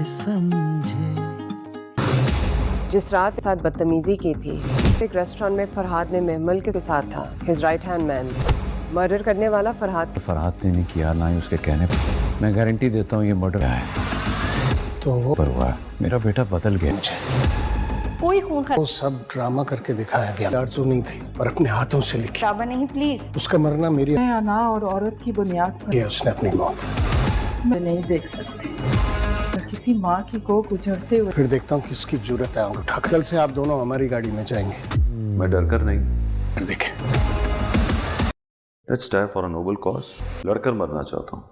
समझे। जिस रात के साथ बदतमीजी की थी, एक रेस्टोरेंट में फरहाद ने महमल के साथ था, his right hand man. Murder करने वाला फरहाद ने नहीं किया, ना ही उसके कहने पर। मैं गारंटी देता हूँ ये मर्डर है तो वो पर हुआ। मेरा बेटा बदल गया। मुझे कोई खून वो सब ड्रामा करके दिखाया गया। आरज़ू नहीं थी पर अपने हाथों से लिखी। खराबा नहीं प्लीज। उसका मरना मेरी अना और औरत की बुनियाद पर है, उसने अपनी मौत। मैं नहीं देख सकती किसी माँ की को गुजरते हुए। फिर देखता हूँ किसकी जरूरत है आंख उठाकर। कल से आप दोनों हमारी गाड़ी में जाएंगे। मैं डर कर नहीं, फिर देखें। Let's die for a noble cause. लड़कर मरना चाहता हूँ।